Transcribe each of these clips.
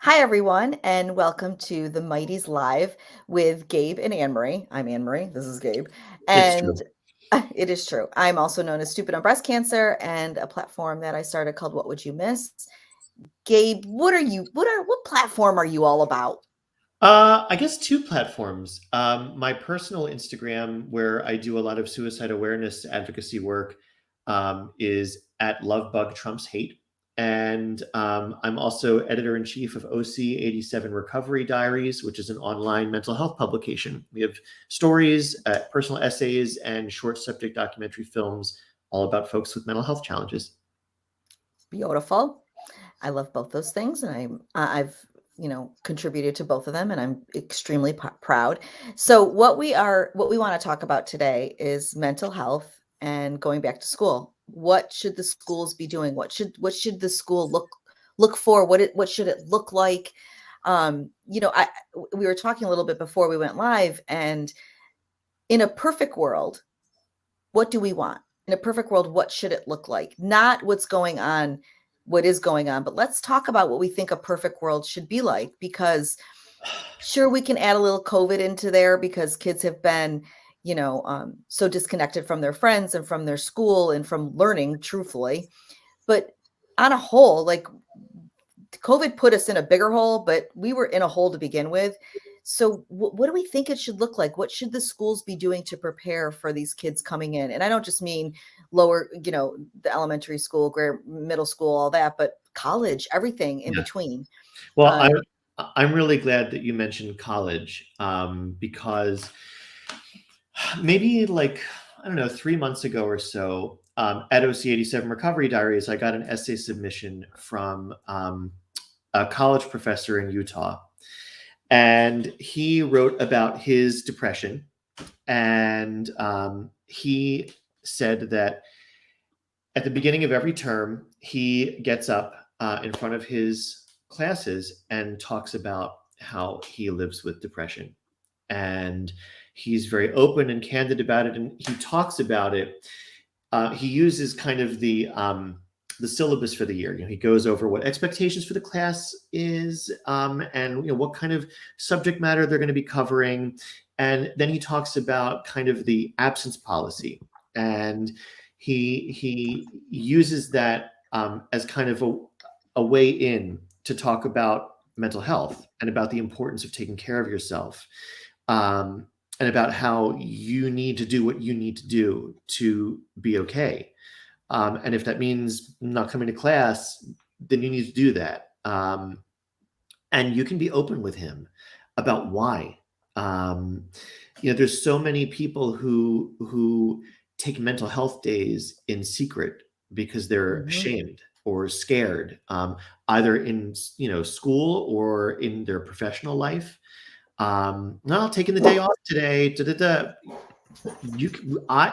Hi, everyone, and welcome to the Mighties Live with Gabe and AnnMarie. I'm AnnMarie. This is Gabe. It's And true. it is true. I'm also known as Stupid on Breast Cancer and a platform that I started called What Would You Miss? Gabe, what platform are you all about? I guess two platforms. My personal Instagram, where I do a lot of suicide awareness advocacy work, is at Lovebug Trumps Hate. And I'm also editor in chief of OC 87 Recovery Diaries, which is an online mental health publication. We have stories, personal essays, and short subject documentary films all about folks with mental health challenges. Beautiful. I love both those things, and I've contributed to both of them, and I'm extremely proud. So what we want to talk about today is mental health and going back to school. What should the schools be doing? What should the school look for? What should it look like? We were talking a little bit before we went live, and in a perfect world, what do we want? In a perfect world, what should it look like? Not what's going on, what is going on, but let's talk about what we think a perfect world should be like, because sure, we can add a little COVID into there because kids have been, so disconnected from their friends and from their school and from learning, truthfully. But on a whole, like COVID put us in a bigger hole, but we were in a hole to begin with. So what do we think it should look like? What should the schools be doing to prepare for these kids coming in? And I don't just mean lower, the elementary school, middle school, all that, but college, everything in Yeah. between. Well, Uh, I'm really glad that you mentioned college, because maybe like, I don't know, 3 months ago or so, at OC 87 Recovery Diaries, I got an essay submission from a college professor in Utah. And he wrote about his depression. And he said that at the beginning of every term, he gets up in front of his classes and talks about how he lives with depression. And he's very open and candid about it. And he talks about it. He uses kind of the syllabus for the year. He goes over what expectations for the class is, and what kind of subject matter they're going to be covering. And then he talks about kind of the absence policy, and he uses that as kind of a way in to talk about mental health and about the importance of taking care of yourself, and about how you need to do what you need to do to be okay. And if that means not coming to class, then you need to do that. And you can be open with him about why. There's so many people who take mental health days in secret because they're mhm. ashamed or scared, either in school or in their professional life. No, taking the day off today. Da, da, da.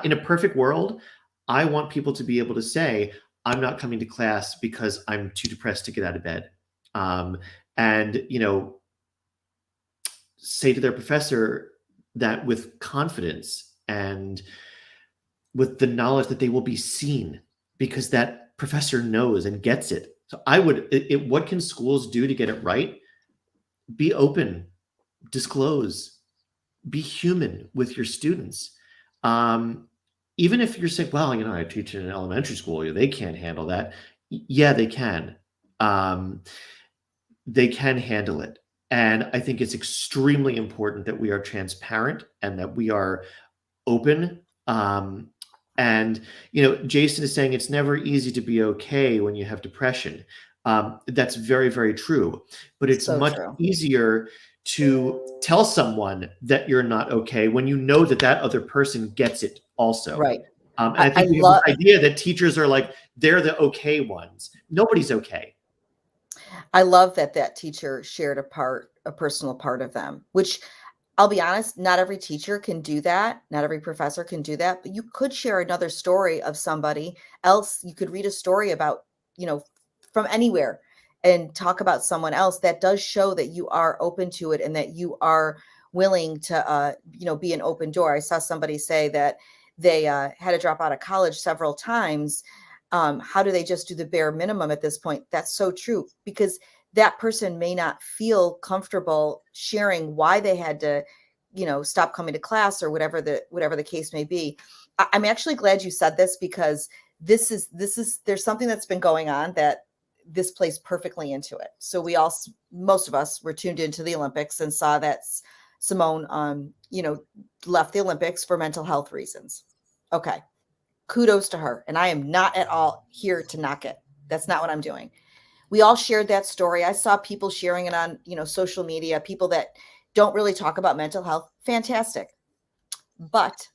In a perfect world, I want people to be able to say, I'm not coming to class because I'm too depressed to get out of bed. And, say to their professor that with confidence and with the knowledge that they will be seen because that professor knows and gets it. So what can schools do to get it right? Be open, disclose, be human with your students. Even if you're saying, well, I teach in an elementary school, they can't handle that. Yeah, they can. They can handle it. And I think it's extremely important that we are transparent and that we are open. And, Jason is saying it's never easy to be okay when you have depression. That's very, very true. But it's So much true. easier to tell someone that you're not okay when you know that that other person gets it also. Right. And I I think we have love this idea that teachers are like, they're the okay ones. Nobody's okay. I love that teacher shared a personal part of them, which I'll be honest, not every teacher can do that. Not every professor can do that, but you could share another story of somebody else. You could read a story about, you know, from anywhere and talk about someone else that does show that you are open to it and that you are willing to, be an open door. I saw somebody say that they had to drop out of college several times. How do they just do the bare minimum at this point? That's so true because that person may not feel comfortable sharing why they had to, stop coming to class or whatever the case may be. I'm actually glad you said this, because there's something that's been going on that this plays perfectly into it. So most of us were tuned into the Olympics and saw that Simone, left the Olympics for mental health reasons. Okay. Kudos to her. And I am not at all here to knock it. That's not what I'm doing. We all shared that story. I saw people sharing it on, social media, people that don't really talk about mental health. Fantastic. But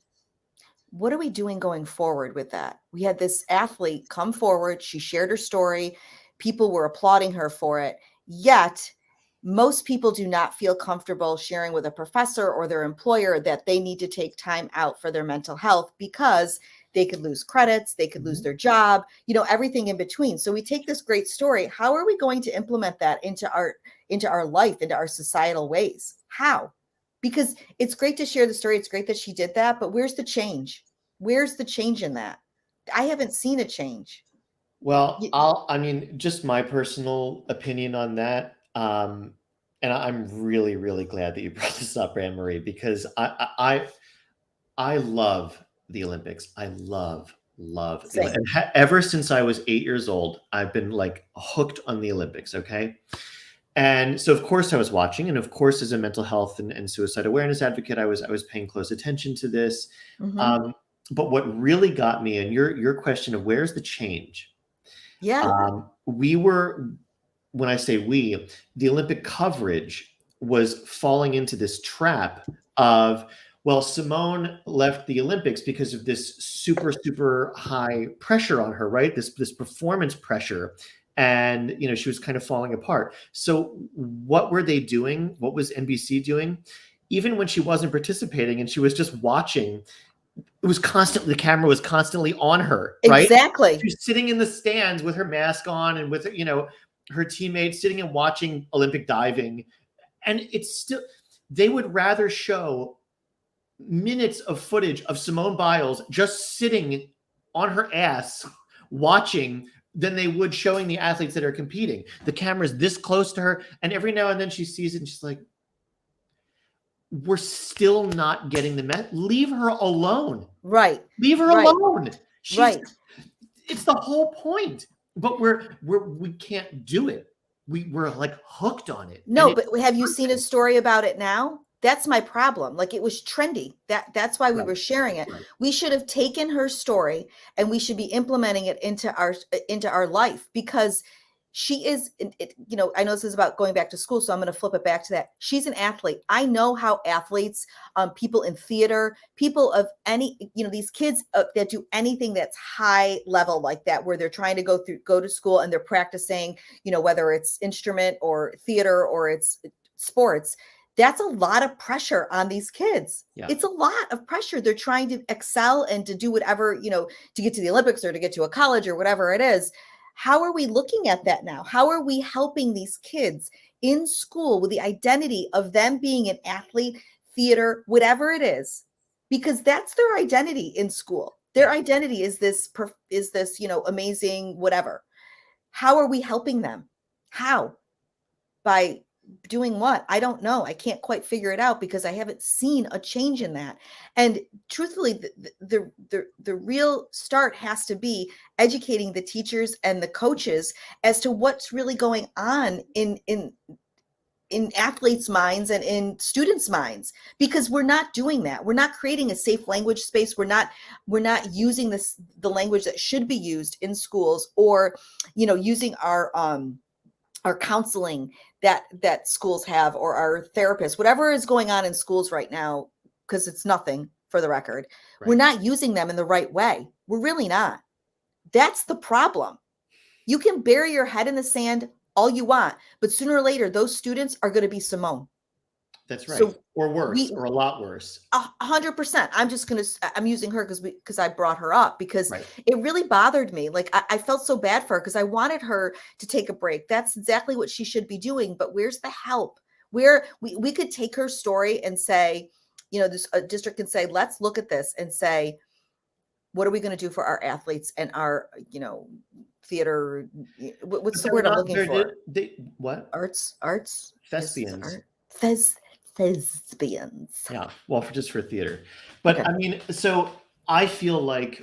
what are we doing going forward with that? We had this athlete come forward. She shared her story. People were applauding her for it. Yet, most people do not feel comfortable sharing with a professor or their employer that they need to take time out for their mental health, because they could lose credits, they could lose their job, everything in between. So we take this great story. How are we going to implement that into our life, into our societal ways? How? Because it's great to share the story. It's great that she did that, but where's the change? Where's the change in that? I haven't seen a change. Well, just my personal opinion on that. And I'm really, really glad that you brought this up, AnnMarie, because I love the Olympics. I love the Same. Olympics. And ever since I was 8 years old, I've been like hooked on the Olympics. Okay. And so, of course, I was watching, and of course, as a mental health and suicide awareness advocate, I was paying close attention to this. Mm-hmm. But what really got me, and your question of where's the change, Yeah. we were, when I say we, the Olympic coverage was falling into this trap of, well, Simone left the Olympics because of this super, super high pressure on her, right? This performance pressure. And, she was kind of falling apart. So what were they doing? What was NBC doing? Even when she wasn't participating and she was just watching, the camera was constantly on her, right? Exactly. She's sitting in the stands with her mask on and with, her teammates sitting and watching Olympic diving. And it's still, they would rather show minutes of footage of Simone Biles just sitting on her ass watching than they would showing the athletes that are competing. The camera's this close to her, and every now and then she sees it and she's like, we're still not getting the leave her alone. Right. Leave her Right. alone. Right. It's the whole point. But we can't do it. We're like hooked on it. No, but have you seen a story about it now? That's my problem. Like, it was trendy. That's why we were sharing it. Right. We should have taken her story and we should be implementing it into our life, because she is, I know this is about going back to school, so I'm going to flip it back to that. She's an athlete. I know how athletes, people in theater, people of any, these kids that do anything that's high level like that, where they're trying to go to school and they're practicing, whether it's instrument or theater or it's sports. That's a lot of pressure on these kids. Yeah. It's a lot of pressure. They're trying to excel and to do whatever, to get to the Olympics or to get to a college or whatever it is. How are we looking at that now? How are we helping these kids in school with the identity of them being an athlete, theater, whatever it is? Because that's their identity in school. Their identity is this, amazing whatever. How are we helping them? How? By doing what? I don't know. I can't quite figure it out, because I haven't seen a change in that. And truthfully, the real start has to be educating the teachers and the coaches as to what's really going on in athletes' minds and in students' minds, because we're not doing that. We're not creating a safe language space. We're not using the language that should be used in schools, or using our counseling that schools have, or our therapists, whatever is going on in schools right now, because it's nothing, for the record. Right. We're not using them in the right way. We're really not. That's the problem. You can bury your head in the sand all you want, but sooner or later, those students are going to be Simone. That's right. So or worse, or a lot worse. 100%. I'm using her because I brought her up, because it really bothered me. Like, I felt so bad for her, because I wanted her to take a break. That's exactly what she should be doing. But where's the help? Where we could take her story and say, this district can say, let's look at this and say, what are we going to do for our athletes and our, theater. What's But the they're word I'm not. looking for? They what? Arts. Is Thespians. art thespians? Yeah. Well, just for theater. But Okay. I mean, so I feel like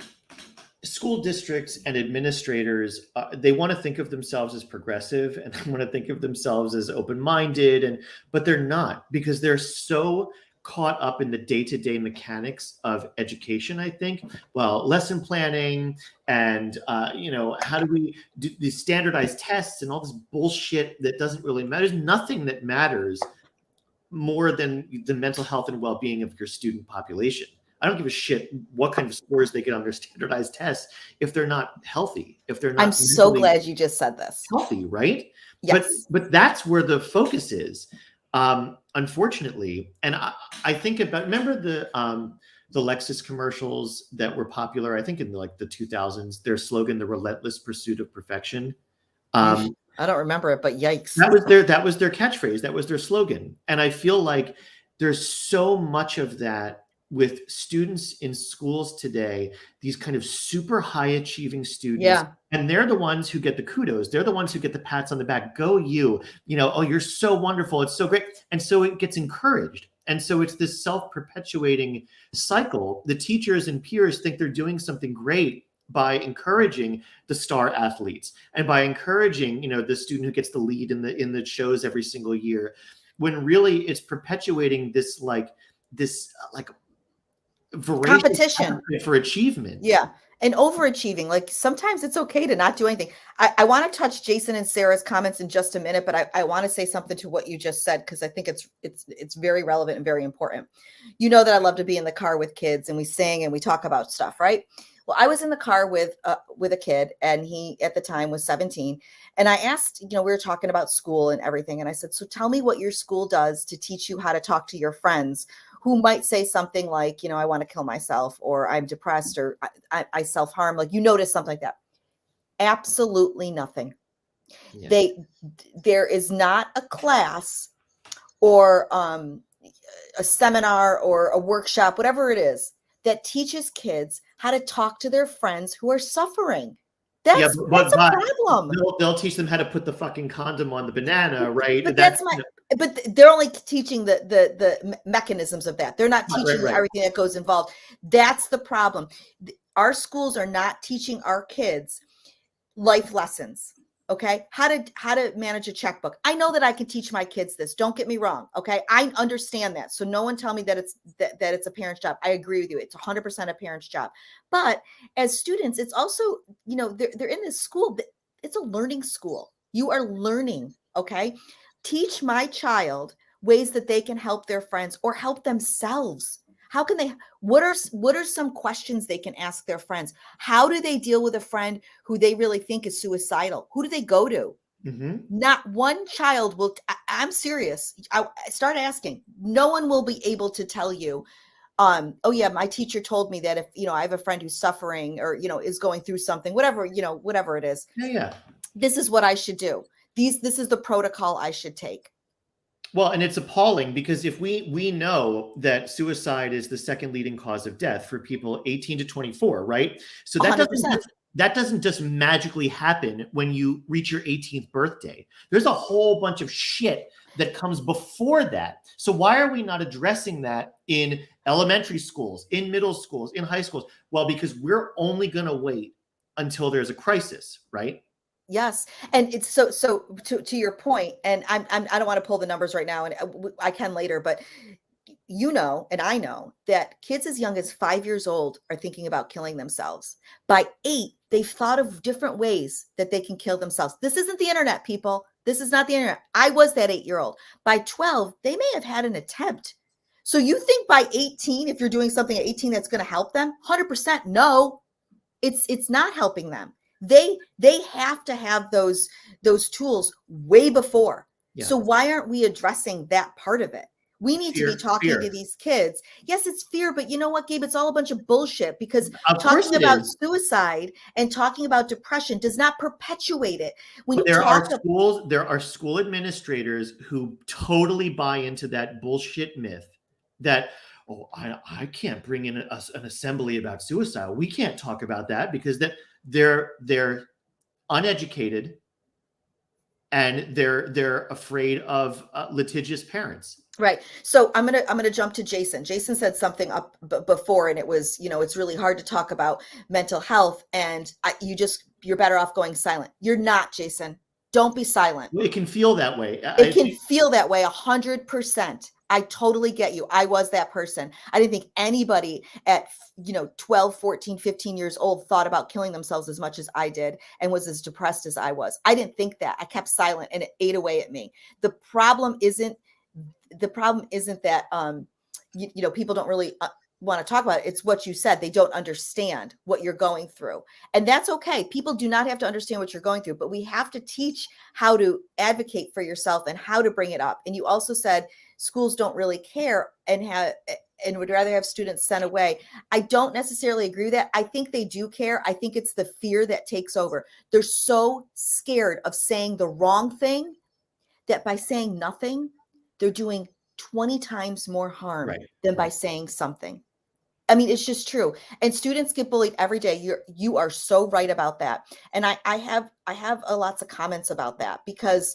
school districts and administrators, they want to think of themselves as progressive and they want to think of themselves as open-minded, but they're not, because they're so caught up in the day-to-day mechanics of education. I think, well, lesson planning and how do we do these standardized tests and all this bullshit that doesn't really matter. There's nothing that matters more than the mental health and well-being of your student population. I don't give a shit what kind of scores they get on their standardized tests if they're not healthy, if they're I'm not so mentally glad you just said this. healthy, right? Yes. But that's where the focus is, unfortunately. And I think about, remember the Lexus commercials that were popular, I think in like the 2000s, their slogan, "The relentless pursuit of perfection." I don't remember it, but yikes. That was their catchphrase. That was their slogan. And I feel like there's so much of that with students in schools today, these kind of super high achieving students. Yeah. And they're the ones who get the kudos. They're the ones who get the pats on the back. Go you, oh, you're so wonderful. It's so great. And so it gets encouraged. And so it's this self-perpetuating cycle. The teachers and peers think they're doing something great by encouraging the star athletes and by encouraging, the student who gets the lead in the shows every single year, when really it's perpetuating this voracious Competition for achievement. Yeah. And overachieving. Like sometimes it's okay to not do anything. I want to touch Jason and Sarah's comments in just a minute, but I want to say something to what you just said, because I think it's very relevant and very important. You know that I love to be in the car with kids and we sing and we talk about stuff, right? Well, I was in the car with a kid, and he at the time was 17. And I asked, we were talking about school and everything. And I said, so tell me what your school does to teach you how to talk to your friends who might say something like, I want to kill myself, or I'm depressed, or I self-harm. Like, notice something like that. Absolutely nothing. Yeah. There is not a class or a seminar or a workshop, whatever it is, that teaches kids how to talk to their friends who are suffering. That's a problem. They'll teach them how to put the fucking condom on the banana, right? But but they're only teaching the mechanisms of that. They're not teaching everything that goes involved. That's the problem. Our schools are not teaching our kids life lessons. Okay. How to manage a checkbook. I know that I can teach my kids this. Don't get me wrong. Okay. I understand that. So no one tell me that it's a parent's job. I agree with you. It's 100% a parent's job. But as students, it's also, they're in this school. It's a learning school. You are learning. Okay. Teach my child ways that they can help their friends or help themselves. How can they, what are some questions they can ask their friends? How do they deal with a friend who they really think is suicidal? Who do they go to? Mm-hmm. Not one child will, I'm serious. I start asking. No one will be able to tell you, oh yeah, my teacher told me that if, I have a friend who's suffering or, is going through something, whatever it is. Yeah. This is what I should do. This is the protocol I should take. Well, and it's appalling because if we know that suicide is the second leading cause of death for people 18 to 24, right? So that doesn't just magically happen when you reach your 18th birthday. There's a whole bunch of shit that comes before that. So why are we not addressing that in elementary schools, in middle schools, in high schools? Well, because we're only going to wait until there's a crisis, right? Yes. And it's so to your point, and I don't want to pull the numbers right now, and I can later, but and I know that kids as young as 5 years old are thinking about killing themselves. By 8, they've thought of different ways that they can kill themselves. This isn't the internet, people. This is not the internet. I was that 8-year-old. By 12, they may have had an attempt. So you think by 18, if you're doing something at 18 that's going to help them? 100% no. It's not helping them. They have to have those tools way before. Yeah. So why aren't we addressing that part of it? We need to be talking to these kids. Yes, it's fear, but you know what, Gabe? It's all a bunch of bullshit, because talking about suicide and talking about depression does not perpetuate it. When there are school administrators who totally buy into that bullshit myth that, oh, I can't bring in an assembly about suicide. We can't talk about that because that they're uneducated, and they're afraid of litigious parents. Right. So I'm gonna jump to Jason. Jason said something up before, and it was, it's really hard to talk about mental health, and you're better off going silent. You're not, Jason. Don't be silent. It can feel that way. It can feel that way 100%. I totally get you. I was that person. I didn't think anybody at 12, 14, 15 years old thought about killing themselves as much as I did and was as depressed as I was. I didn't think that. I kept silent, and it ate away at me. The problem isn't that people don't really want to talk about it. It's what you said. They don't understand what you're going through, and that's okay. People do not have to understand what you're going through, but we have to teach how to advocate for yourself and how to bring it up. And you also said schools don't really care and would rather have students sent away. I don't necessarily agree with that. I think they do care. I think it's the fear that takes over. They're so scared of saying the wrong thing that by saying nothing, they're doing 20 times more harm than by saying something. I mean, it's just true. And students get bullied every day. You are so right about that. And I have lots of comments about that, because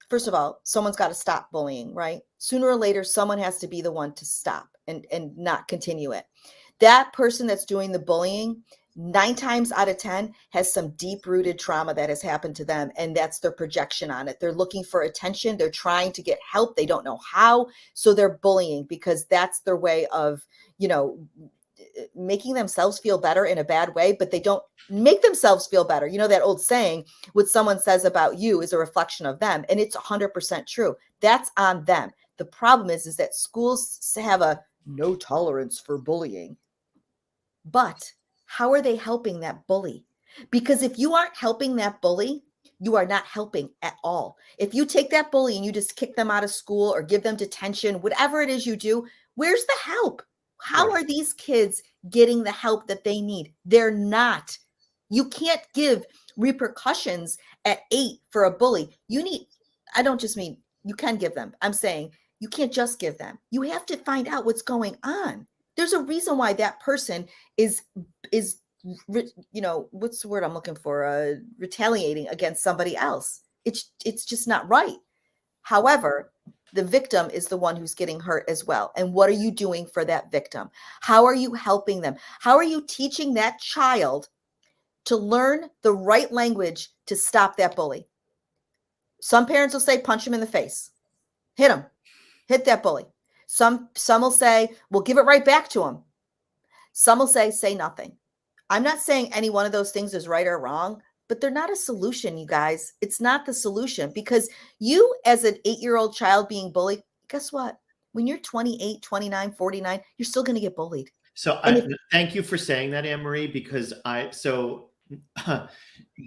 first of all, someone's got to stop bullying, right? Sooner or later, someone has to be the one to stop and not continue it. That person that's doing the bullying, 9 times out of 10 has some deep-rooted trauma that has happened to them, and that's their projection on it. They're looking for attention. They're trying to get help. They don't know how, so they're bullying because that's their way of, making themselves feel better in a bad way, but they don't make themselves feel better. You know that old saying, what someone says about you is a reflection of them, and it's 100% true. That's on them. The problem is that schools have a no tolerance for bullying. But how are they helping that bully? Because if you aren't helping that bully, you are not helping at all. If you take that bully and you just kick them out of school or give them detention, whatever it is you do, where's the help? How are these kids getting the help that they need? They're not. You can't give repercussions at 8 for a bully. I don't just mean you can give them. I'm saying you can't just give them. You have to find out what's going on. There's a reason why that person is what's the word I'm looking for? Retaliating against somebody else. It's just not right. However, the victim is the one who's getting hurt as well. And what are you doing for that victim? How are you helping them? How are you teaching that child to learn the right language to stop that bully? Some parents will say, punch him in the face, hit him, hit that bully. Some will say, well, give it right back to him. Some will say nothing. I'm not saying any one of those things is right or wrong, but they're not a solution, you guys. It's not the solution, because you as an 8-year-old child being bullied, guess what? When you're 28, 29, 49, you're still going to get bullied. So thank you for saying that, AnnMarie, because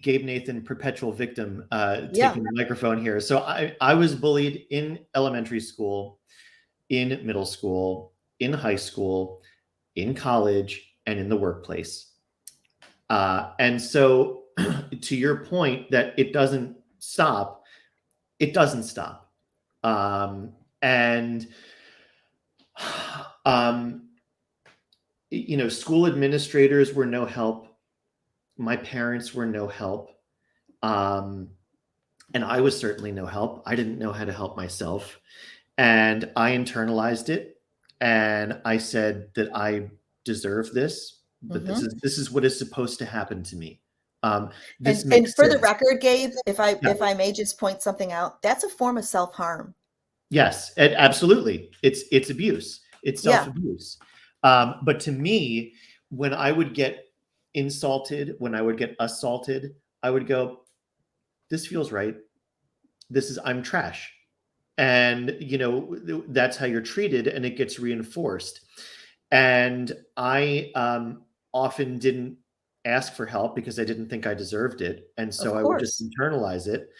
Gabe Nathan, perpetual victim, taking the microphone here. So I was bullied in elementary school, in middle school, in high school, in college, and in the workplace. And so to your point that it doesn't stop, it doesn't stop. School administrators were no help. My parents were no help. And I was certainly no help. I didn't know how to help myself. And I internalized it. And I said that I deserve this, but this is what is supposed to happen to me. And for the record, Gabe, if I may just point something out, that's a form of self-harm. Yes, absolutely. It's abuse. It's self-abuse. But to me, when I would get insulted, when I would get assaulted, I would go, this feels right. I'm trash. And, that's how you're treated, and it gets reinforced. And I often didn't ask for help because I didn't think I deserved it. And so I would just internalize it.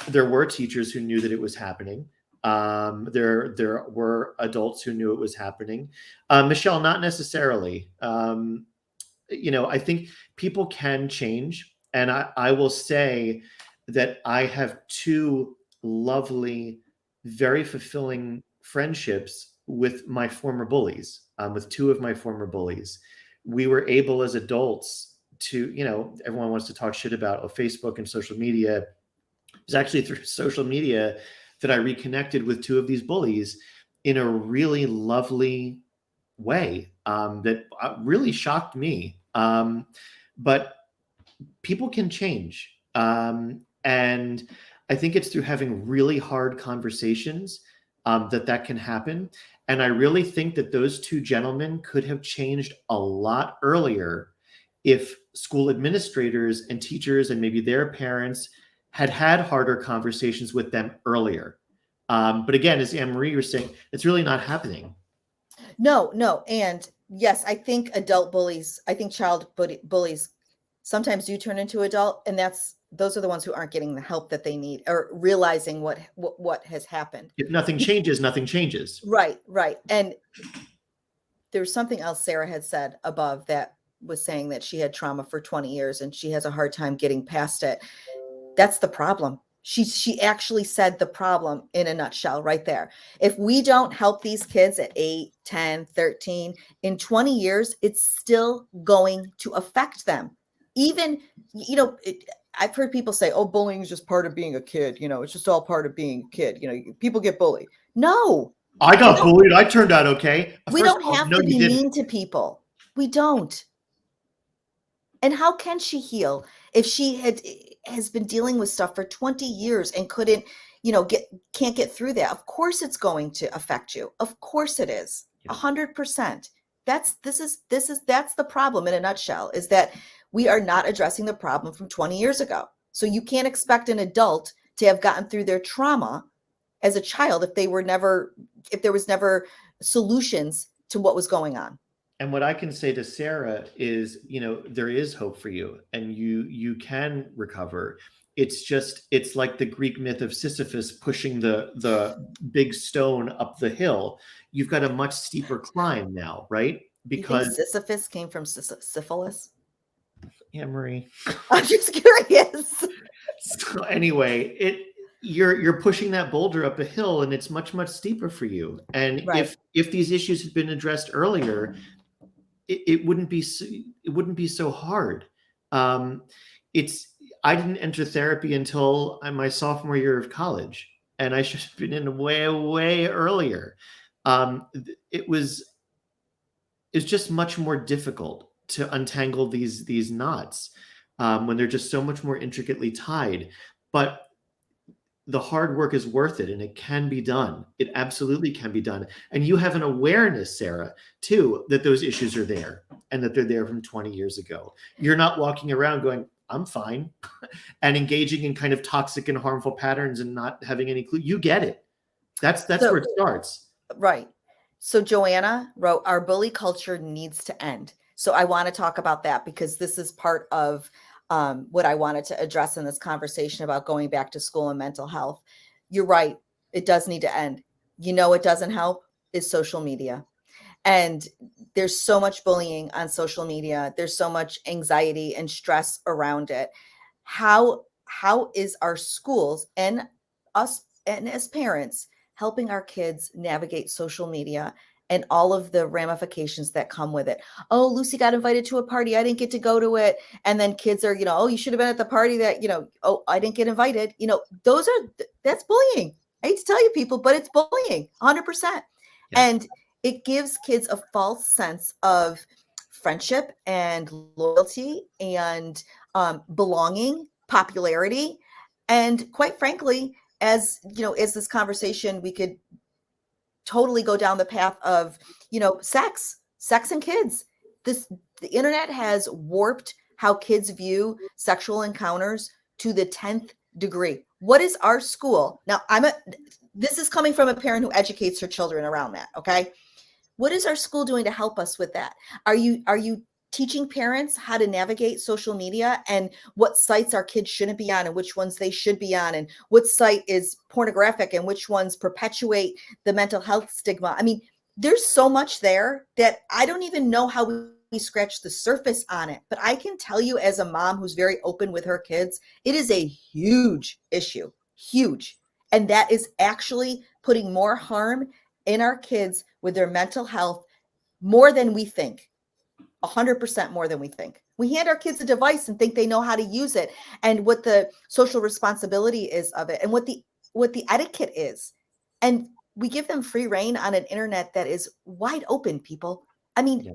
There were teachers who knew that it was happening. There were adults who knew it was happening. Michelle, not necessarily. I think people can change. And I will say that I have 2 lovely, very fulfilling friendships with my former bullies, with 2 of my former bullies. We were able as adults to, everyone wants to talk shit about Facebook and social media. It was actually through social media that I reconnected with two of these bullies in a really lovely way, that really shocked me. But people can change. And I think it's through having really hard conversations that can happen. And I really think that those two gentlemen could have changed a lot earlier if school administrators and teachers and maybe their parents had harder conversations with them earlier. But again, as AnnMarie was saying, it's really not happening. No. And yes, I think child bullies sometimes do turn into adult, and those are the ones who aren't getting the help that they need or realizing what has happened. If nothing changes, nothing changes. Right. And there's something else Sarah had said above that was saying that she had trauma for 20 years and she has a hard time getting past it. That's the problem. She actually said the problem in a nutshell right there. If we don't help these kids at 8, 10, 13, in 20 years, it's still going to affect them. Even, I've heard people say, oh, bullying is just part of being a kid. It's just all part of being a kid. People get bullied. No. I got bullied. I turned out okay. We don't have to be mean to people. We don't. And how can she heal if she has been dealing with stuff for 20 years and couldn't, can't get through that? Of course it's going to affect you. Of course it is. 100%. That's the problem in a nutshell, is that we are not addressing the problem from 20 years ago. So you can't expect an adult to have gotten through their trauma as a child if there was never solutions to what was going on. And what I can say to Sarah is, there is hope for you and you can recover. It's like the Greek myth of Sisyphus pushing the big stone up the hill. You've got a much steeper climb now, right? Because you think Sisyphus came from syphilis? AnnMarie. I'm just curious. So anyway, you're pushing that boulder up a hill and it's much, much steeper for you. And right. if these issues had been addressed earlier, it wouldn't be so hard. I didn't enter therapy until my sophomore year of college, and I should have been in way earlier. It's just much more difficult to untangle these knots when they're just so much more intricately tied. But the hard work is worth it, and it can be done. It absolutely can be done. And you have an awareness, Sarah, too, that those issues are there and that they're there from 20 years ago. You're not walking around going, I'm fine, and engaging in kind of toxic and harmful patterns and not having any clue. You get it. That's where it starts. Right. So Joanna wrote, our bully culture needs to end. So I want to talk about that because this is part of what I wanted to address in this conversation about going back to school and mental health. You're right. It does need to end. It doesn't help is social media. And there's so much bullying on social media. There's so much anxiety and stress around it. How is our schools and us and as parents helping our kids navigate social media and all of the ramifications that come with it? Oh, Lucy got invited to a party. I didn't get to go to it. And then kids are, oh, you should have been at the party that, oh, I didn't get invited. That's bullying. I hate to tell you people, but it's bullying 100%. Yeah. And it gives kids a false sense of friendship and loyalty and belonging, popularity. And quite frankly, as this conversation, we could totally go down the path of, sex and kids. The internet has warped how kids view sexual encounters to the 10th degree. What is our school? Now, this is coming from a parent who educates her children around that. Okay. What is our school doing to help us with that? Are you teaching parents how to navigate social media and what sites our kids shouldn't be on and which ones they should be on and what site is pornographic and which ones perpetuate the mental health stigma? I mean, there's so much there that I don't even know how we scratch the surface on it. But I can tell you as a mom who's very open with her kids, it is a huge issue, huge. And that is actually putting more harm in our kids with their mental health more than we think. 100% more than we think. We hand our kids a device and think they know how to use it, and what the social responsibility is of it, and what the etiquette is. And we give them free reign on an internet that is wide open, people. I mean, Yeah.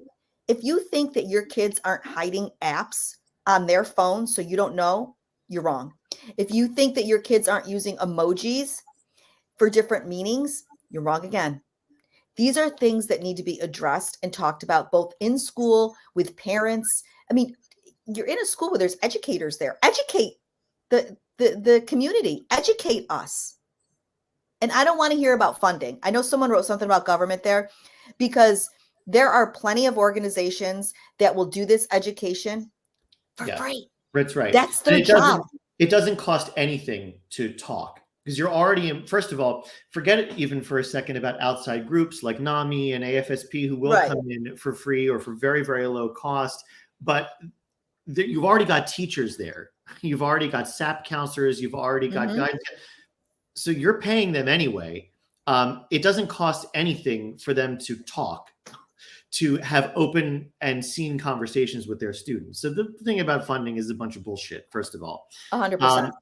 if you think that your kids aren't hiding apps on their phone so you don't know, you're wrong. If you think that your kids aren't using emojis for different meanings, you're wrong again. These are things that need to be addressed and talked about both in school with parents. I mean, you're in a school where there's educators there. Educate the community. Educate us. And I don't want to hear about funding. I know someone wrote something about government there, because there are plenty of organizations that will do this education for Yeah, free. that's right. That's And their job. it doesn't cost anything to talk, because you're already in. First of all, forget it even for a second about outside groups like NAMI and AFSP who will Right. come in for free or for very, very low cost. But you've already got teachers there. You've already got SAP counselors. You've already got Mhm. guidance. So you're paying them anyway. It doesn't cost anything for them to talk, to have open and seen conversations with their students. So the thing about funding is a bunch of bullshit, first of all. 100%.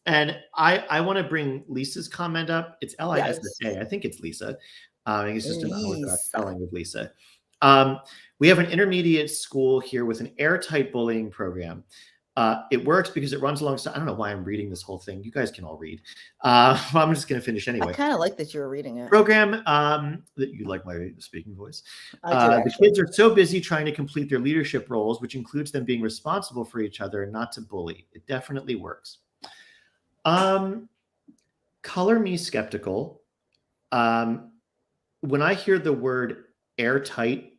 And I want to bring Lisa's comment up. It's Yes. Lissa. I think it's Lisa. I think it's just an unorthodox Lisa. spelling of Lisa. We have an intermediate school here with an airtight bullying program. It works because it runs alongside. I don't know why I'm reading this whole thing. You guys can all read. I'm just going to finish anyway. I kind of like that you were reading it. Program that you like my speaking voice. I do, The kids are so busy trying to complete their leadership roles, which includes them being responsible for each other and not to bully. It definitely works. Color me skeptical. When I hear the word airtight,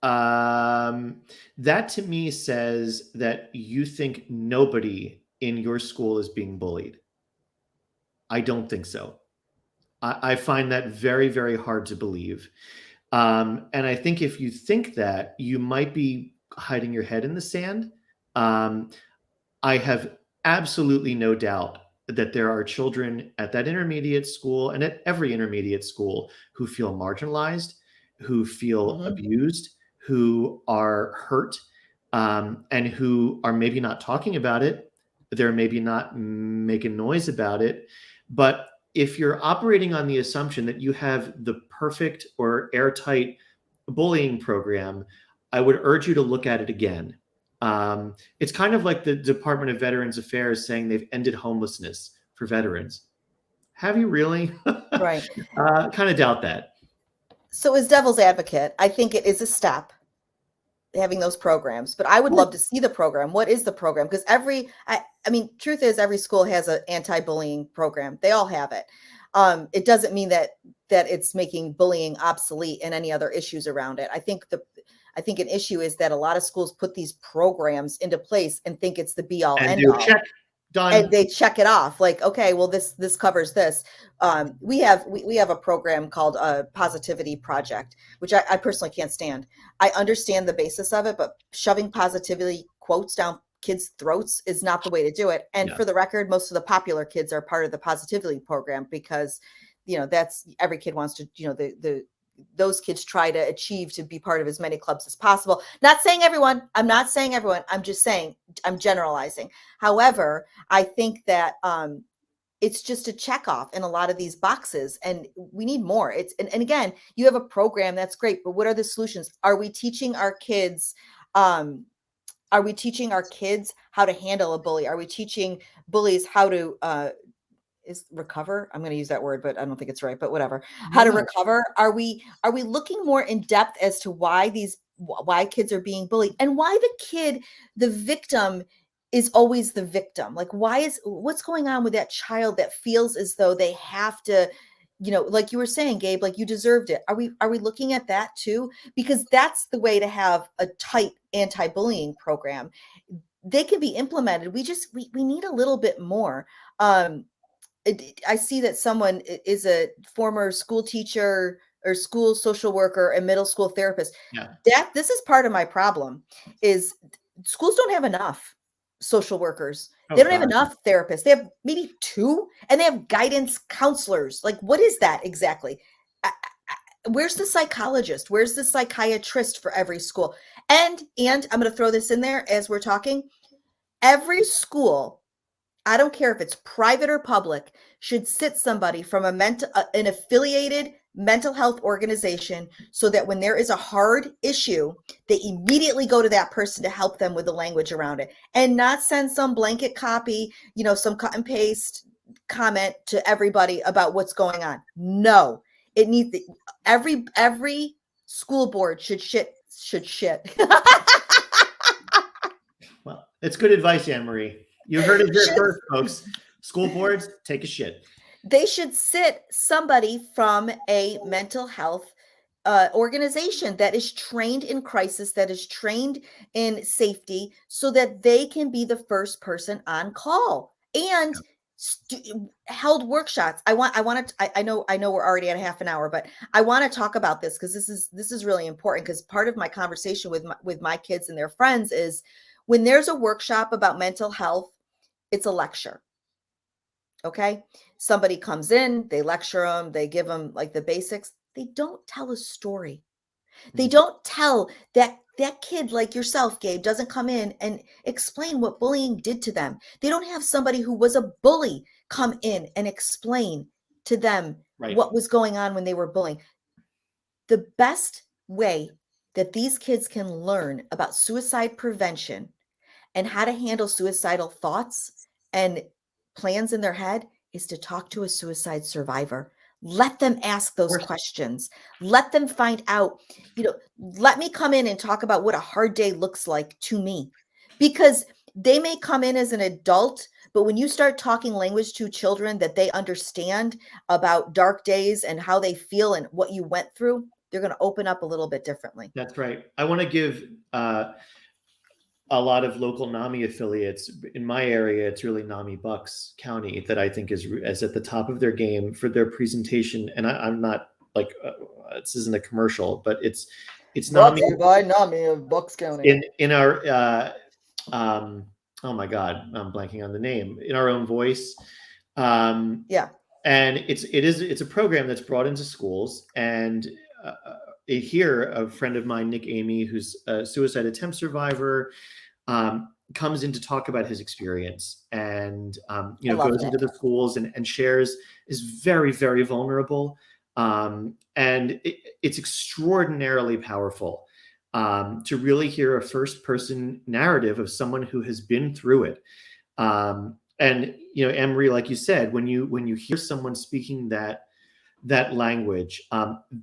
that to me says that you think nobody in your school is being bullied. I don't think so. I find that very, very hard to believe. And I think if you think that, you might be hiding your head in the sand. I have absolutely no doubt that there are children at that intermediate school and at every intermediate school who feel marginalized, who feel abused, who are hurt, and who are maybe not talking about it. They're maybe not making noise about it. But if you're operating on the assumption that you have the perfect or airtight bullying program, I would urge you to look at it again. It's kind of like the Department of Veterans Affairs saying they've ended homelessness for veterans. Have you really? Right. Kind of doubt that. So as devil's advocate, I think it is a step having those programs, but I would love to see the program. What is the program? Because I mean, truth is every school has an anti-bullying program. They all have it. It doesn't mean that it's making bullying obsolete and any other issues around it. I think an issue is that a lot of schools put these programs into place and think it's the be all And end do all. check. Done. And they check it off like, okay, well, this covers this. We have a program called Positivity Project, which I personally can't stand. I understand the basis of it, but shoving positivity quotes down kids' throats is not the way to do it. And Yeah. for the record, most of the popular kids are part of the positivity program because, that's every kid wants to, those kids try to achieve to be part of as many clubs as possible. Not saying everyone. I'm not saying everyone. I'm just saying, I'm generalizing. However, I think that it's just a check off in a lot of these boxes, and we need more. And again, you have a program that's great, but what are the solutions? Are we teaching our kids? How to handle a bully? Are we teaching bullies how to recover? I'm going to use that word, but I don't think it's right, but whatever. How to recover? Are we looking more in depth as to why kids are being bullied and why the victim is always the victim? Like, what's going on with that child that feels as though they have to, like you were saying, Gabe, like you deserved it. Are we looking at that too? Because that's the way to have a tight anti-bullying program. They can be implemented. We need a little bit more. I see that someone is a former school teacher or school social worker and middle school therapist. Yeah. This is part of my problem is schools don't have enough social workers. They don't have enough therapists. They have maybe 2, and they have guidance counselors. Like, what is that exactly? Where's the psychologist? Where's the psychiatrist for every school? And I'm going to throw this in there as we're talking. Every school, I don't care if it's private or public, should sit somebody from an affiliated mental health organization, so that when there is a hard issue, they immediately go to that person to help them with the language around it, and not send some blanket copy, some cut and paste comment to everybody about what's going on. No, it needs every school board should shit. Well, it's good advice, AnnMarie. You heard it here first, folks. School boards, take a shit. They should sit somebody from a mental health organization that is trained in crisis, that is trained in safety, so that they can be the first person on call, and held workshops. I know we're already at a half an hour, but I want to talk about this because this is really important, because part of my conversation with my kids and their friends is, when there's a workshop about mental health, it's a lecture. Okay. Somebody comes in, they lecture them, they give them like the basics. They don't tell a story. They don't tell that kid like yourself, Gabe, doesn't come in and explain what bullying did to them. They don't have somebody who was a bully come in and explain to them what was going on when they were bullying. The best way that these kids can learn about suicide prevention and how to handle suicidal thoughts and plans in their head is to talk to a suicide survivor. Let them ask those questions. Let them find out, let me come in and talk about what a hard day looks like to me, because they may come in as an adult, but when you start talking language to children that they understand about dark days and how they feel and what you went through, they're going to open up a little bit differently. That's right. I want to give a lot of local NAMI affiliates in my area. It's really NAMI Bucks County that I think is at the top of their game for their presentation. And I'm not like this isn't a commercial, but it's brought to you by NAMI of Bucks County. In our oh my God, I'm blanking on the name. In Our Own Voice. Yeah. And it's a program that's brought into schools. And here, a friend of mine, Nick Amy, who's a suicide attempt survivor, comes in to talk about his experience, and goes into the schools and shares, is very, very vulnerable, and it's extraordinarily powerful to really hear a first-person narrative of someone who has been through it. And AnnMarie, like you said, when you hear someone speaking that language,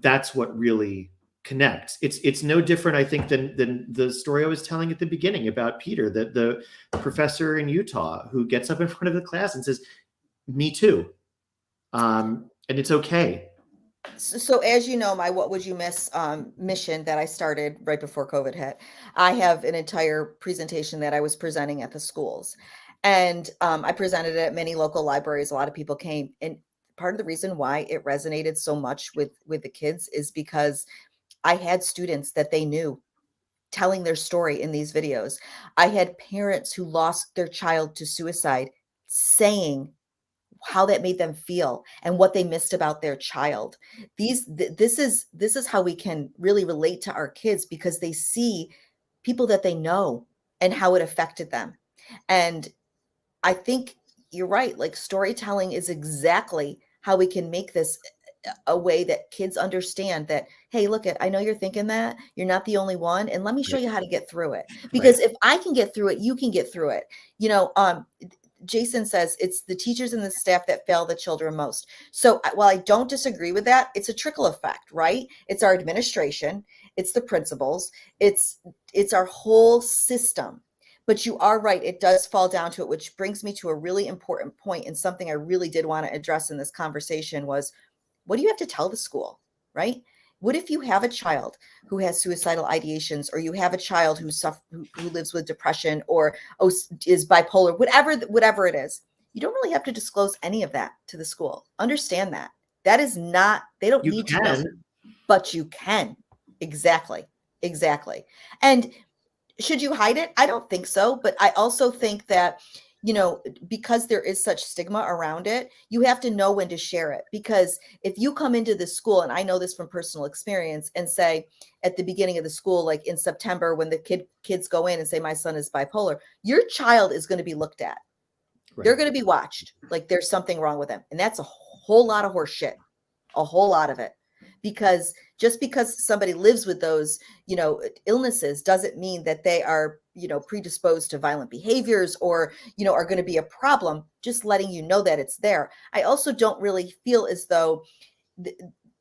that's what really connects. It's no different, I think, than the story I was telling at the beginning about Peter, the professor in Utah who gets up in front of the class and says, "Me too," and it's okay. So as you know, my What Would You Miss mission that I started right before COVID hit, I have an entire presentation that I was presenting at the schools, and I presented it at many local libraries. A lot of people came, and part of the reason why it resonated so much with the kids is because I had students that they knew telling their story in these videos. I had parents who lost their child to suicide saying how that made them feel and what they missed about their child. This is how we can really relate to our kids, because they see people that they know and how it affected them. And I think you're right. Like, storytelling is exactly how we can make this a way that kids understand that, hey, look, I know you're thinking that you're not the only one, and let me show you how to get through it. Because if I can get through it, you can get through it. Jason says it's the teachers and the staff that fail the children most. So while I don't disagree with that, it's a trickle effect, right? It's our administration, it's the principals, it's our whole system. But you are right, it does fall down to it, which brings me to a really important point, and something I really did want to address in this conversation was, what do you have to tell the school, right? What if you have a child who has suicidal ideations, or you have a child who lives with depression, or is bipolar, whatever it is? You don't really have to disclose any of that to the school. Understand that. That is not, they don't need to know, but you can. Exactly. And should you hide it? I don't think so. But I also think that you know, because there is such stigma around it, you have to know when to share it. Because if you come into the school, and I know this from personal experience, and say at the beginning of the school, like in September, when the kids go in and say, my son is bipolar, your child is going to be looked at. Right. They're going to be watched like there's something wrong with them. And that's a whole lot of horse shit, a whole lot of it. Because just because somebody lives with those, you know, illnesses doesn't mean that they are, you know, predisposed to violent behaviors or, you know, are going to be a problem. Just letting you know that it's there. I also don't really feel as though the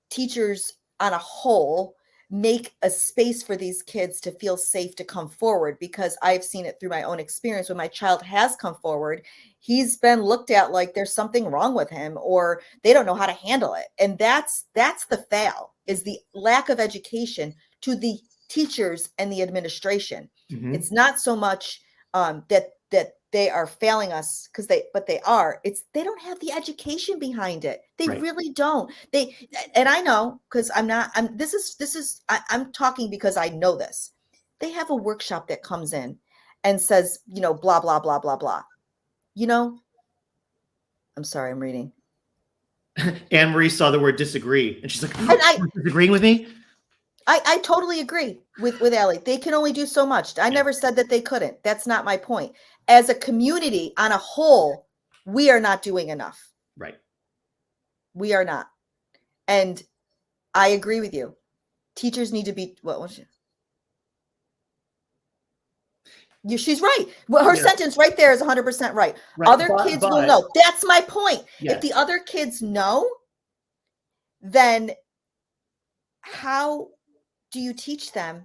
teachers on a whole make a space for these kids to feel safe to come forward, because I've seen it through my own experience. When my child has come forward, he's been looked at like there's something wrong with him, or they don't know how to handle it. And that's the fail, is the lack of education to the teachers and the administration. Mhm. It's not so much that they are failing us, but they are. They don't have the education behind it. They Right. really don't. And I know, because I'm talking because I know this. They have a workshop that comes in and says, you know, blah, blah, blah, blah, blah. You know, I'm sorry, I'm reading. AnnMarie saw the word disagree, and she's like, And disagreeing with me? I totally agree with Ellie. They can only do so much. I never said that they couldn't. That's not my point. As a community on a whole, we are not doing enough. Right. We are not. And I agree with you. Teachers need to be, what was she? She's right. Well, her sentence right there is 100% right. Other kids will know. That's my point. Yes. If the other kids know, then how do you teach them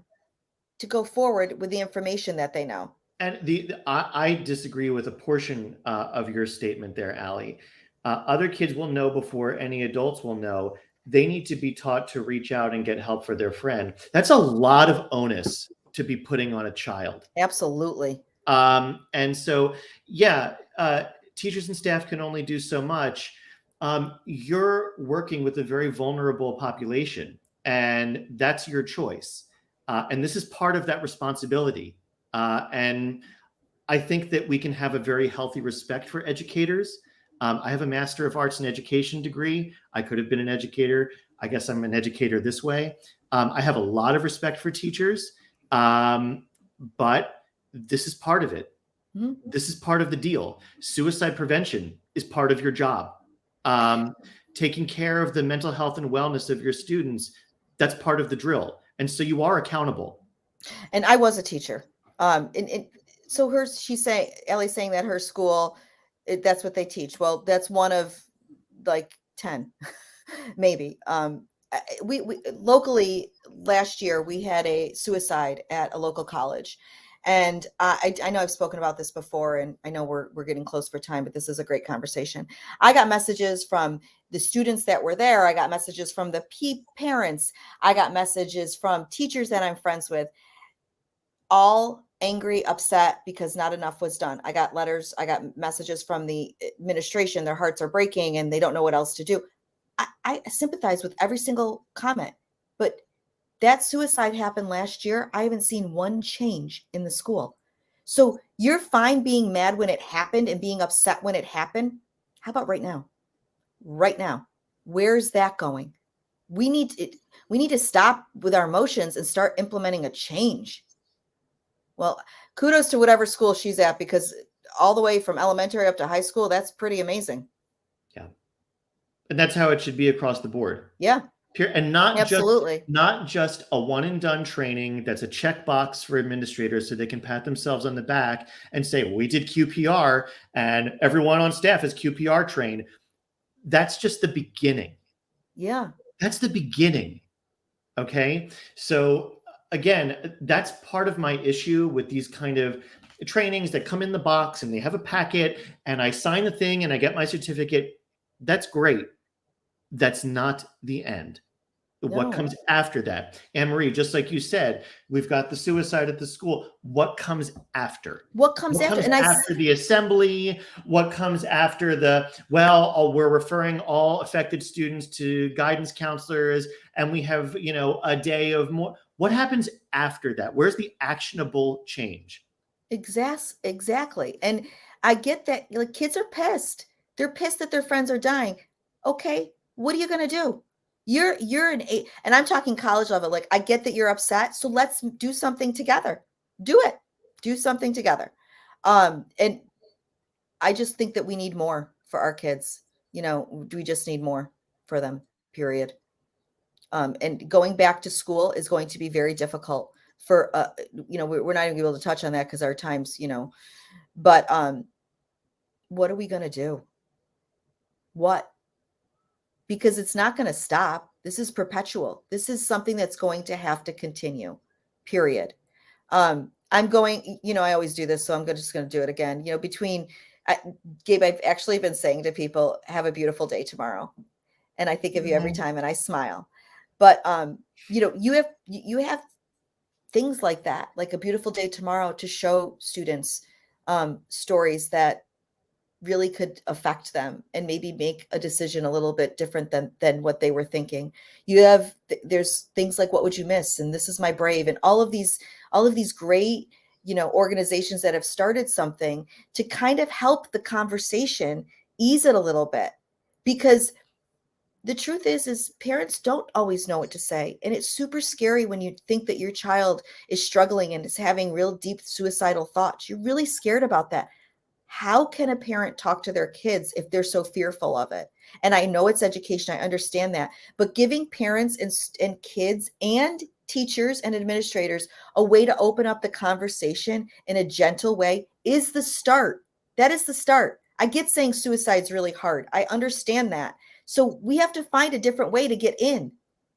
to go forward with the information that they know? And I disagree with a portion of your statement there, Allie. Other kids will know before any adults will know. They need to be taught to reach out and get help for their friend. That's a lot of onus to be putting on a child. Absolutely. And so, yeah, teachers and staff can only do so much. You're working with a very vulnerable population, and that's your choice. And this is part of that responsibility. And I think that we can have a very healthy respect for educators. I have a Master of Arts in Education degree. I could have been an educator. I guess I'm an educator this way. I have a lot of respect for teachers, but this is part of it. Mm-hmm. This is part of the deal. Suicide prevention is part of your job. Taking care of the mental health and wellness of your students, that's part of the drill. And so you are accountable. And I was a teacher. So Ellie's saying that her school, that's what they teach. Well, that's one of like 10, maybe. We locally last year, we had a suicide at a local college. And I know I've spoken about this before, and I know we're getting close for time, but this is a great conversation. I got messages from the students that were there. I got messages from the parents. I got messages from teachers that I'm friends with, all angry, upset because not enough was done. I got letters. I got messages from the administration. Their hearts are breaking and they don't know what else to do. I sympathize with every single comment, but that suicide happened last year. I haven't seen one change in the school. So you're fine being mad when it happened and being upset when it happened. How about right now? Right now, where's that going? We need to stop with our emotions and start implementing a change. Well, kudos to whatever school she's at, because all the way from elementary up to high school, that's pretty amazing. Yeah. And that's how it should be across the board. Yeah. And not absolutely not just a one and done training that's a checkbox for administrators so they can pat themselves on the back and say, well, we did QPR and everyone on staff is QPR trained. That's just the beginning. Yeah. That's the beginning. Okay. So again, that's part of my issue with these kind of trainings that come in the box and they have a packet and I sign the thing and I get my certificate. That's great. That's not the end. No. What comes after that? AnnMarie, just like you said, we've got the suicide at the school. What comes after? What comes after? And after the assembly? What comes after we're referring all affected students to guidance counselors and we have, a day of more. What happens after that? Where's the actionable change? Exactly. And I get that, like, kids are pissed. They're pissed that their friends are dying. Okay, what are you gonna do? You're an eight, and I'm talking college level. Like, I get that you're upset, so let's do something together. Do it. Do something together. And I just think that we need more for our kids. You know, we just need more for them, period. And going back to school is going to be very difficult for, you know, we're not even able to touch on that because our times, you know, but what are we going to do? What? Because it's not going to stop. This is perpetual. This is something that's going to have to continue, period. I'm going, you know, I always do this, so I'm just going to do it again. You know, Gabe, I've actually been saying to people, have a beautiful day tomorrow. And I think of you every time and I smile. But, you know, you have things like that, like a beautiful day tomorrow, to show students stories that really could affect them and maybe make a decision a little bit different than what they were thinking. There's things like What Would You Miss? And This Is My Brave, and all of these great, you know, organizations that have started something to kind of help the conversation, ease it a little bit. Because the truth is parents don't always know what to say. And it's super scary when you think that your child is struggling and is having real deep suicidal thoughts. You're really scared about that. How can a parent talk to their kids if they're so fearful of it? And I know it's education, I understand that, but giving parents and kids and teachers and administrators a way to open up the conversation in a gentle way is the start. That is the start. I get saying suicide's really hard. I understand that. So we have to find a different way to get in.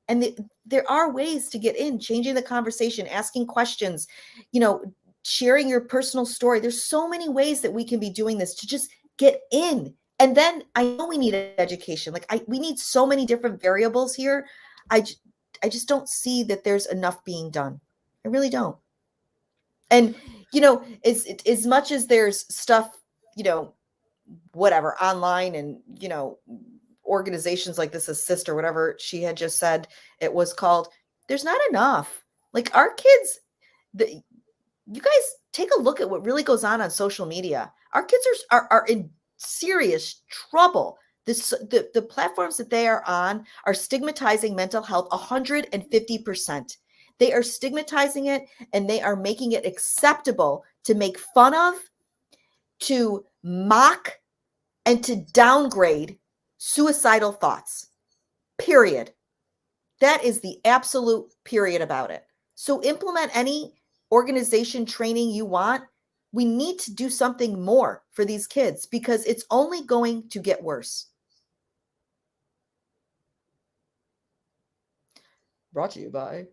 And there are ways to get in, changing the conversation, asking questions, you know, sharing your personal story. There's so many ways that we can be doing this to just get in. And then I know we need education. Like we need so many different variables here. I just don't see that there's enough being done. I really don't. And, you know, as much as there's stuff, you know, whatever online and, you know, organizations like This Assist or whatever she had just said it was called, there's not enough. Like our kids, you guys take a look at what really goes on social media. Our kids are in serious trouble. The platforms that they are on are stigmatizing mental health 150%. They are stigmatizing it, and they are making it acceptable to make fun of, to mock, and to downgrade suicidal thoughts. Period. That is the absolute period about it. So implement any organization training you want. We need to do something more for these kids because it's only going to get worse. Brought to you by.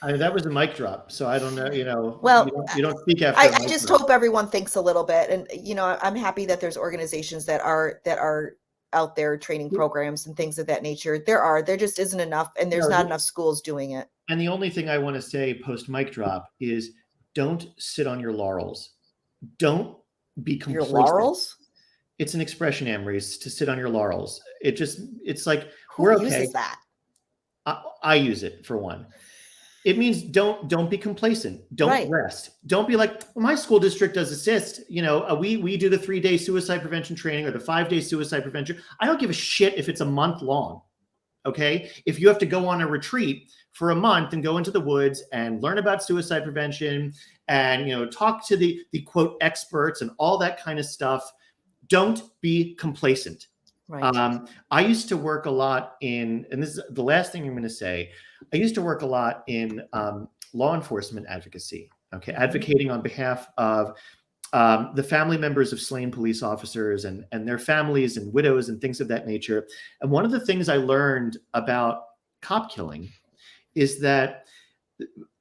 That was a mic drop, so I don't know. You know, well, you don't speak after. I just hope everyone thinks a little bit, and you know, I'm happy that there's organizations that are out there training programs and things of that nature. There just isn't enough, and there's not enough schools doing it. And the only thing I want to say post mic drop is don't sit on your laurels. Don't be complacent. Your laurels? It's an expression, AnnMarie, to sit on your laurels. It's like, who uses that? I use it for one. It means don't be complacent. Don't rest. Don't be like, well, my school district does assist. You know, we do the 3-day suicide prevention training or the 5-day suicide prevention. I don't give a shit if it's a month long. Okay. If you have to go on a retreat for a month and go into the woods and learn about suicide prevention and, you know, talk to the quote experts and all that kind of stuff, don't be complacent. Right. I used to work a lot and this is the last thing I'm going to say. I used to work a lot in law enforcement advocacy. Okay. Advocating on behalf of the family members of slain police officers and their families and widows and things of that nature. And one of the things I learned about cop killing is that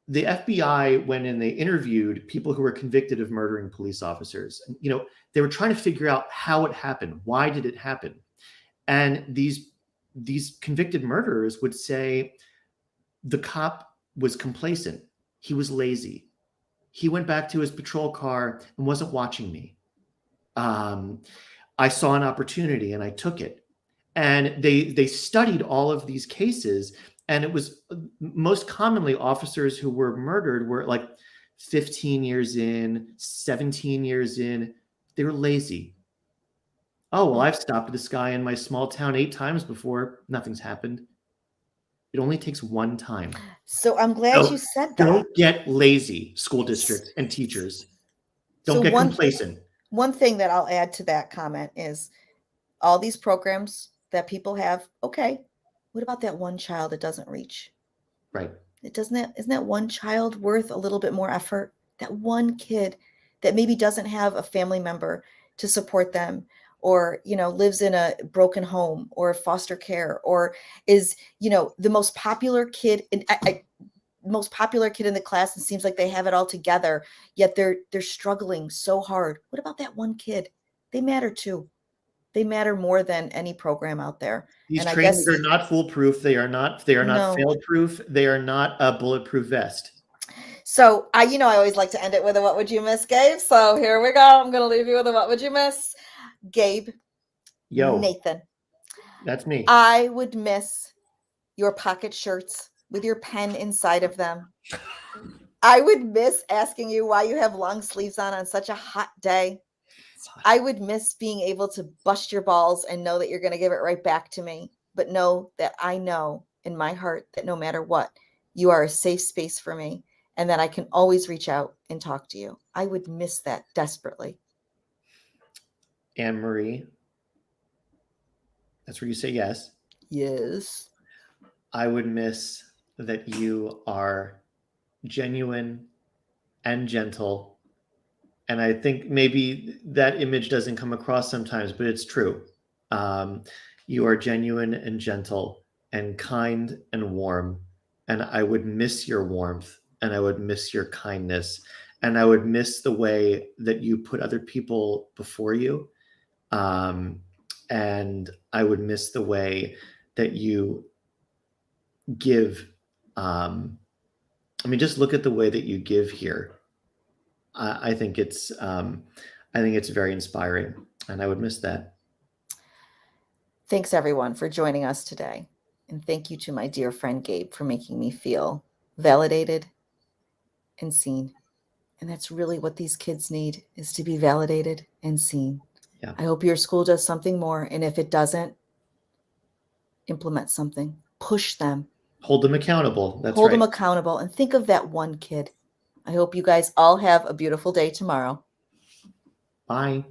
the FBI went and they interviewed people who were convicted of murdering police officers. And, you know, they were trying to figure out how it happened. Why did it happen? And these convicted murderers would say the cop was complacent. He was lazy. He went back to his patrol car and wasn't watching me. I saw an opportunity and I took it. And they studied all of these cases, and it was most commonly officers who were murdered were like 15 years in, 17 years in, They're lazy. Oh, well, I've stopped this guy in my small town 8 times before. Nothing's happened. It only takes one time. So I'm glad So you said that. don't get lazy, school districts and teachers. Don't So get complacent. one thing that I'll add to that comment is all these programs that people have, okay, what about that one child that doesn't reach? Right. Isn't that one child worth a little bit more effort? That one kid that maybe doesn't have a family member to support them, or lives in a broken home or foster care, or is the most popular kid most popular kid in the class and seems like they have it all together, yet they're struggling so hard. What about that one kid? They matter too. They matter more than any program out there. These And I trainings guess are not foolproof. They are not no. fail-proof. They are not a bulletproof vest. So I always like to end it with a what would you miss, Gabe? So here we go. I'm going to leave you with a what would you miss, Gabe. Yo, Nathan. that's me. I would miss your pocket shirts with your pen inside of them. I would miss asking you why you have long sleeves on such a hot day. I would miss being able to bust your balls and know that you're going to give it right back to me, but know that I know in my heart that no matter what, you are a safe space for me and that I can always reach out and talk to you. I would miss that desperately. AnnMarie, that's where you say yes. Yes. I would miss that you are genuine and gentle. And I think maybe that image doesn't come across sometimes, but it's true. You are genuine and gentle and kind and warm. And I would miss your warmth, and I would miss your kindness, and I would miss the way that you put other people before you. And I would miss the way that you give. Just look at the way that you give here. I think it's very inspiring, and I would miss that. Thanks everyone for joining us today. And thank you to my dear friend Gabe for making me feel validated and seen. And that's really what these kids need, is to be validated and seen. Yeah. I hope your school does something more. And if it doesn't, implement something, push them. Hold them accountable. That's Hold right. them accountable, and think of that one kid. I hope you guys all have a beautiful day tomorrow. Bye.